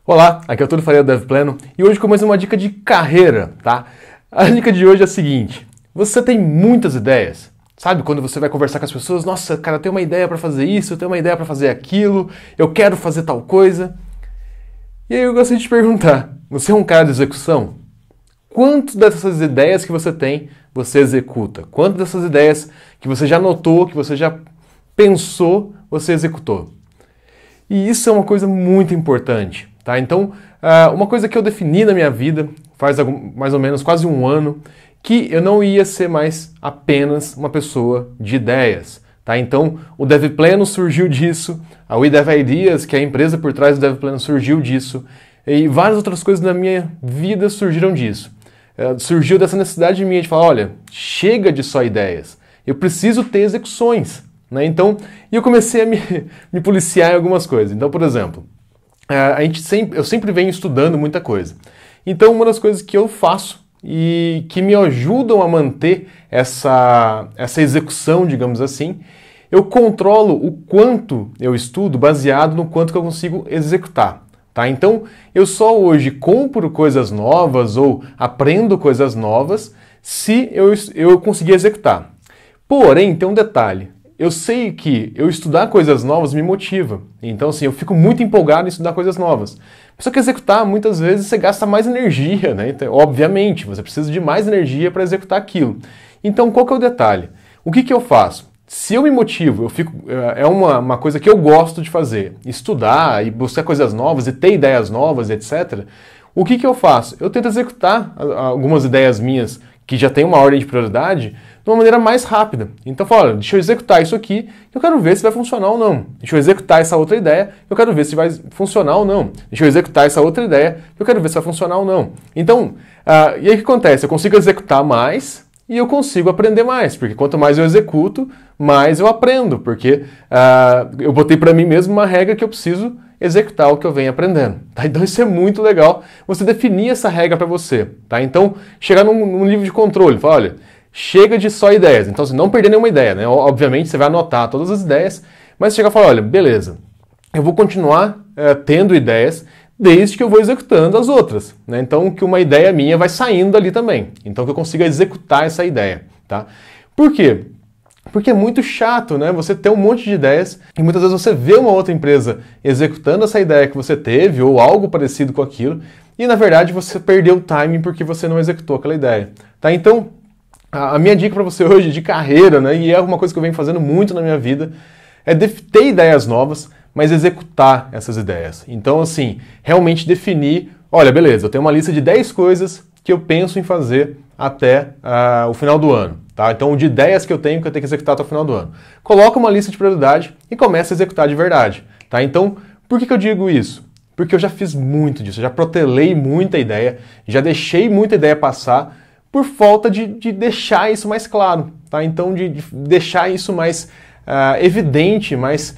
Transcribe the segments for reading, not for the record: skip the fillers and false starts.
Olá, aqui é o Túlio Faria do Dev Pleno e hoje com mais uma dica de carreira, tá? A dica de hoje é a seguinte: você tem muitas ideias, sabe? Quando você vai conversar com as pessoas, nossa, cara, eu tenho uma ideia para fazer isso, eu tenho uma ideia para fazer aquilo, eu quero fazer tal coisa. E aí eu gostaria de te perguntar, você é um cara de execução? Quantas dessas ideias que você tem, você executa? Quantas dessas ideias que você já notou, que você já pensou, você executou? E isso é uma coisa muito importante, tá? Então, uma coisa que eu defini na minha vida, faz mais ou menos quase um ano, que eu não ia ser mais apenas uma pessoa de ideias, tá? Então, o Dev Pleno surgiu disso, a We Dev Ideas, que é a empresa por trás do Dev Pleno, surgiu disso, e várias outras coisas na minha vida surgiram disso. Surgiu dessa necessidade minha de falar, olha, chega de só ideias, eu preciso ter execuções, né? Então, eu comecei a me policiar em algumas coisas. Então, por exemplo, eu sempre venho estudando muita coisa. Então, uma das coisas que eu faço e que me ajudam a manter essa execução, digamos assim, eu controlo o quanto eu estudo baseado no quanto que eu consigo executar. Tá? Então, eu só hoje compro coisas novas ou aprendo coisas novas se eu conseguir executar. Porém, tem um detalhe. Eu sei que eu estudar coisas novas me motiva. Então, assim, eu fico muito empolgado em estudar coisas novas. Só que executar, muitas vezes, você gasta mais energia, né? Então, obviamente, você precisa de mais energia para executar aquilo. Então, qual que é o detalhe? O que eu faço? Se eu me motivo, é uma coisa que eu gosto de fazer, estudar e buscar coisas novas e ter ideias novas, etc. O que eu faço? Eu tento executar algumas ideias minhas que já tem uma ordem de prioridade de uma maneira mais rápida. Então eu falo, olha, deixa eu executar isso aqui, eu quero ver se vai funcionar ou não. Deixa eu executar essa outra ideia, eu quero ver se vai funcionar ou não. Deixa eu executar essa outra ideia, eu quero ver se vai funcionar ou não. Então, e aí o que acontece? Eu consigo executar mais e eu consigo aprender mais, porque quanto mais eu executo, mais eu aprendo, porque eu botei para mim mesmo uma regra que eu preciso executar o que eu venho aprendendo. Tá? Então isso é muito legal, você definir essa regra para você. Tá? Então, chegar num livro de controle, falar, olha, chega de só ideias. Então, assim, não perder nenhuma ideia, né? Obviamente, você vai anotar todas as ideias, mas chegar e falar, olha, beleza, eu vou continuar tendo ideias desde que eu vou executando as outras, né? Então, que uma ideia minha vai saindo ali também. Então, que eu consiga executar essa ideia, tá? Por quê? Porque é muito chato, né? Você ter um monte de ideias e muitas vezes você vê uma outra empresa executando essa ideia que você teve ou algo parecido com aquilo e, na verdade, você perdeu o timing porque você não executou aquela ideia, tá? Então, a minha dica para você hoje de carreira, né? E é uma coisa que eu venho fazendo muito na minha vida, é ter ideias novas, mas executar essas ideias. Então, assim, realmente definir, olha, beleza, eu tenho uma lista de 10 coisas que eu penso em fazer até o final do ano. Tá? Então, de ideias que eu tenho que executar até o final do ano. Coloca uma lista de prioridade e começa a executar de verdade. Tá? Então, por que eu digo isso? Porque eu já fiz muito disso, eu já protelei muita ideia, já deixei muita ideia passar por falta de deixar isso mais claro. Tá? Então, de deixar isso mais evidente, mais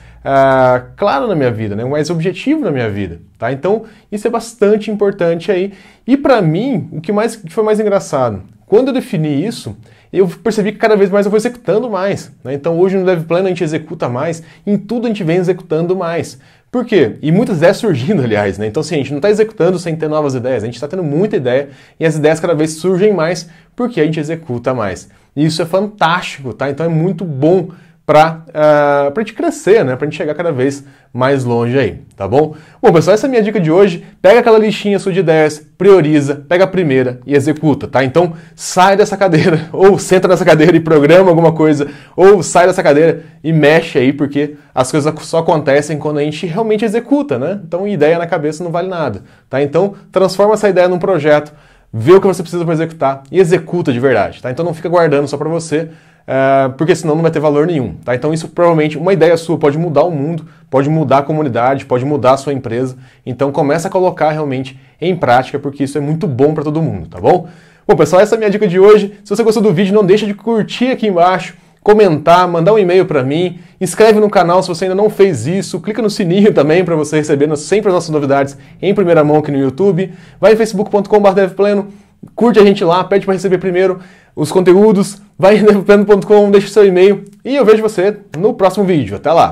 claro na minha vida, né? Mais objetivo na minha vida. Tá? Então, isso é bastante importante aí. E para mim, o que foi mais engraçado, quando eu defini isso, eu percebi que cada vez mais eu vou executando mais. Né? Então hoje no Dev Pleno a gente executa mais, em tudo a gente vem executando mais. Por quê? E muitas ideias surgindo, aliás. Né? Então assim, a gente não está executando sem ter novas ideias, a gente está tendo muita ideia e as ideias cada vez surgem mais porque a gente executa mais. E isso é fantástico, tá? Então é muito bom para a gente crescer, né? Para a gente chegar cada vez mais longe aí, tá bom? Bom, pessoal, essa é a minha dica de hoje. Pega aquela listinha sua de ideias, prioriza, pega a primeira e executa, tá? Então, sai dessa cadeira, ou senta nessa cadeira e programa alguma coisa, ou sai dessa cadeira e mexe aí, porque as coisas só acontecem quando a gente realmente executa, né? Então, ideia na cabeça não vale nada, tá? Então, transforma essa ideia num projeto, vê o que você precisa para executar e executa de verdade, tá? Então, não fica guardando só para você, porque senão não vai ter valor nenhum, tá? Então isso provavelmente, uma ideia sua pode mudar o mundo, pode mudar a comunidade, pode mudar a sua empresa, então começa a colocar realmente em prática, porque isso é muito bom para todo mundo, tá bom? Bom pessoal, essa é a minha dica de hoje. Se você gostou do vídeo, não deixa de curtir aqui embaixo, comentar, mandar um e-mail para mim, inscreve no canal se você ainda não fez isso, clica no sininho também para você receber sempre as nossas novidades em primeira mão aqui no YouTube, vai em facebook.com/devpleno, curte a gente lá, pede para receber primeiro os conteúdos, vai em devpleno.com, deixa o seu e-mail e eu vejo você no próximo vídeo. Até lá!